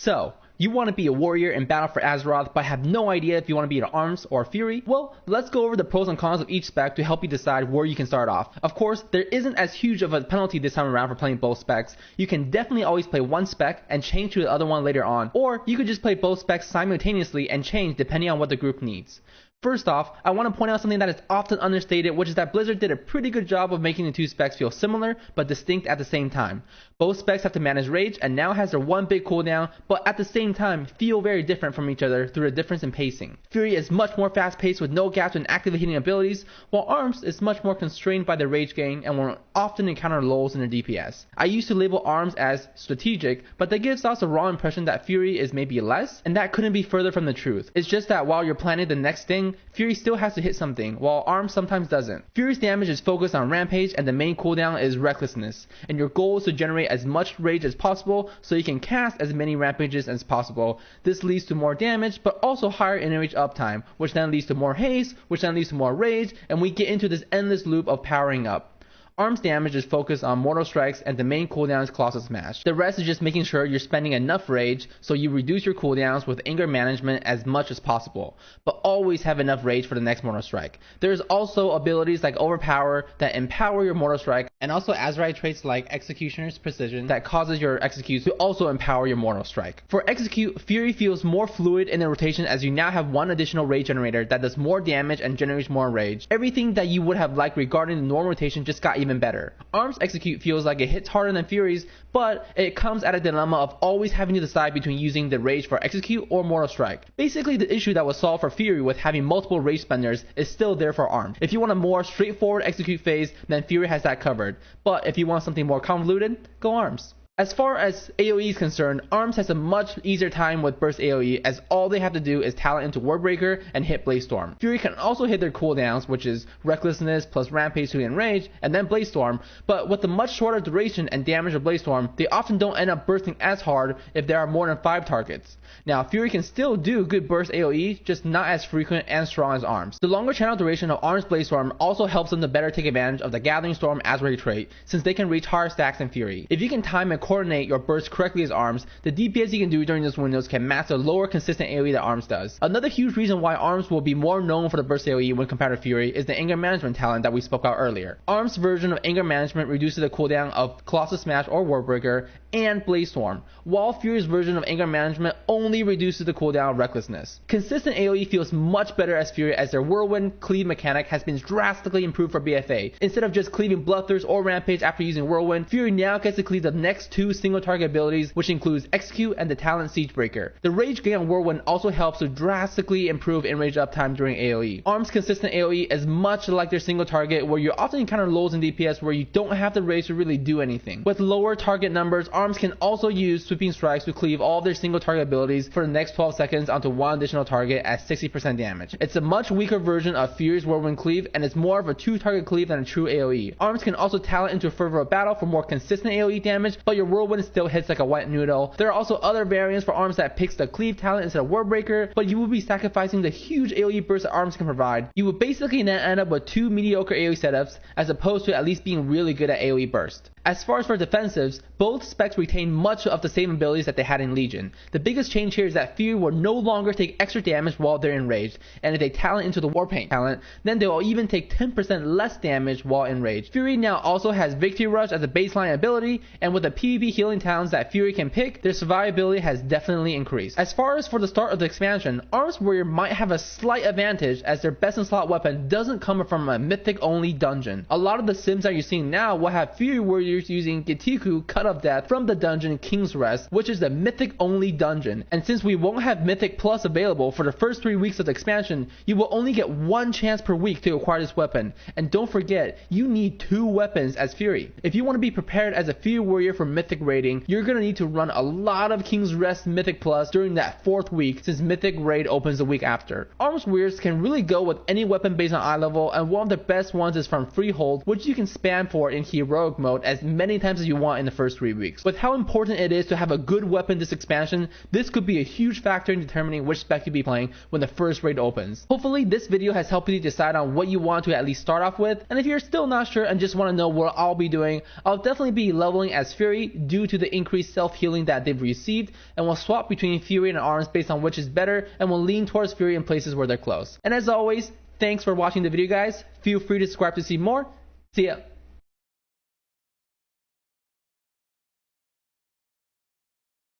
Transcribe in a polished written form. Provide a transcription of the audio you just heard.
So, you want to be a warrior in battle for Azeroth but have no idea if you want to be an arms or a fury? Well, let's go over the pros and cons of each spec to help you decide where you can start off. Of course, there isn't as huge of a penalty this time around for playing both specs. You can definitely always play one spec and change to the other one later on, or you could just play both specs simultaneously and change depending on what the group needs. First off, I want to point out something that is often understated, which is that Blizzard did a pretty good job of making the two specs feel similar, but distinct at the same time. Both specs have to manage rage, and now has their one big cooldown, but at the same time feel very different from each other through a difference in pacing. Fury is much more fast paced with no gaps in activating abilities, while Arms is much more constrained by the rage gain and will often encounter lulls in their DPS. I used to label Arms as strategic, but that gives us a raw impression that Fury is maybe less, and that couldn't be further from the truth. It's just that while you're planning the next thing, Fury still has to hit something, while Arms sometimes doesn't. Fury's damage is focused on Rampage, and the main cooldown is Recklessness, and your goal is to generate as much rage as possible so you can cast as many Rampages as possible. This leads to more damage, but also higher in-range uptime, which then leads to more haste, which then leads to more rage, and we get into this endless loop of powering up. Arms damage is focused on Mortal Strikes, and the main cooldown is Colossal Smash. The rest is just making sure you're spending enough rage so you reduce your cooldowns with anger management as much as possible, but always have enough rage for the next Mortal Strike. There's also abilities like Overpower that empower your Mortal Strike, and also Azerite traits like Executioner's Precision that causes your executes to also empower your Mortal Strike. For Execute, Fury feels more fluid in the rotation as you now have one additional rage generator that does more damage and generates more rage. Everything that you would have liked regarding the normal rotation just got even better. Arms Execute feels like it hits harder than Fury's, but it comes at a dilemma of always having to decide between using the rage for Execute or Mortal Strike. Basically, the issue that was solved for Fury with having multiple rage spenders is still there for Arms. If you want a more straightforward Execute phase, then Fury has that covered, but if you want something more convoluted, go Arms. As far as AoE is concerned, Arms has a much easier time with burst AoE as all they have to do is talent into Warbreaker and hit Blaze Storm. Fury can also hit their cooldowns, which is Recklessness plus Rampage to Enrage and then Blaze Storm, but with the much shorter duration and damage of Blaze Storm, they often don't end up bursting as hard if there are more than 5 targets. Now, Fury can still do good burst AoE, just not as frequent and strong as Arms. The longer channel duration of Arms Blaze Storm also helps them to better take advantage of the Gathering Storm Azerite trait, since they can reach higher stacks than Fury. If you can time and coordinate your burst correctly as Arms, the DPS you can do during those windows can match the lower consistent AoE that Arms does. Another huge reason why Arms will be more known for the burst AoE when compared to Fury is the anger management talent that we spoke about earlier. Arms' version of anger management reduces the cooldown of Colossal Smash or Warbreaker and Blaze Storm, while Fury's version of anger management only reduces the cooldown of Recklessness. Consistent AoE feels much better as Fury as their Whirlwind cleave mechanic has been drastically improved for BFA. Instead of just cleaving Bloodthirst or Rampage after using Whirlwind, Fury now gets to cleave the next 2 single target abilities, which includes Execute and the talent Siegebreaker. The rage gain on Whirlwind also helps to drastically improve in-range uptime during AoE. Arms' consistent AoE is much like their single target, where you often encounter lulls in DPS where you don't have the rage to really do anything. With lower target numbers, Arms can also use Sweeping Strikes to cleave all of their single target abilities for the next 12 seconds onto one additional target at 60% damage. It's a much weaker version of Fury's Whirlwind cleave, and it's more of a 2-target cleave than a true AoE. Arms can also talent into a Fervor of Battle for more consistent AoE damage, but your Whirlwind still hits like a wet noodle. There are also other variants for Arms that picks the cleave talent instead of Warbreaker, but you will be sacrificing the huge AoE burst that Arms can provide. You will basically then end up with 2 mediocre AoE setups as opposed to at least being really good at AoE burst. As far as for defensives, both specs retain much of the same abilities that they had in Legion. The biggest change here is that Fury will no longer take extra damage while they're enraged, and if they talent into the Warpaint talent, then they will even take 10% less damage while enraged. Fury now also has Victory Rush as a baseline ability, and with the PvP healing talents that Fury can pick, their survivability has definitely increased. As far as for the start of the expansion, Arms Warrior might have a slight advantage as their best in slot weapon doesn't come from a mythic only dungeon. A lot of the sims that you're seeing now will have Fury Warrior using Getiku Cut of Death from the dungeon King's Rest, which is the mythic only dungeon. And since we won't have Mythic Plus available for the first 3 weeks of the expansion, you will only get 1 chance per week to acquire this weapon. And don't forget, you need 2 weapons as Fury. If you want to be prepared as a Fury Warrior for Mythic raiding, you're going to need to run a lot of King's Rest Mythic Plus during that 4th week, since Mythic Raid opens the week after. Arms Warriors can really go with any weapon based on eye level, and one of the best ones is from Freehold, which you can spam for in Heroic mode as as many times as you want in the first 3 weeks. With how important it is to have a good weapon this expansion, this could be a huge factor in determining which spec you'll be playing when the first raid opens. Hopefully this video has helped you decide on what you want to at least start off with, and if you're still not sure and just want to know what I'll be doing, I'll definitely be leveling as Fury due to the increased self-healing that they've received, and will swap between Fury and arms based on which is better, and will lean towards Fury in places where they're close. And as always, thanks for watching the video guys. Feel free to subscribe to see more. See ya.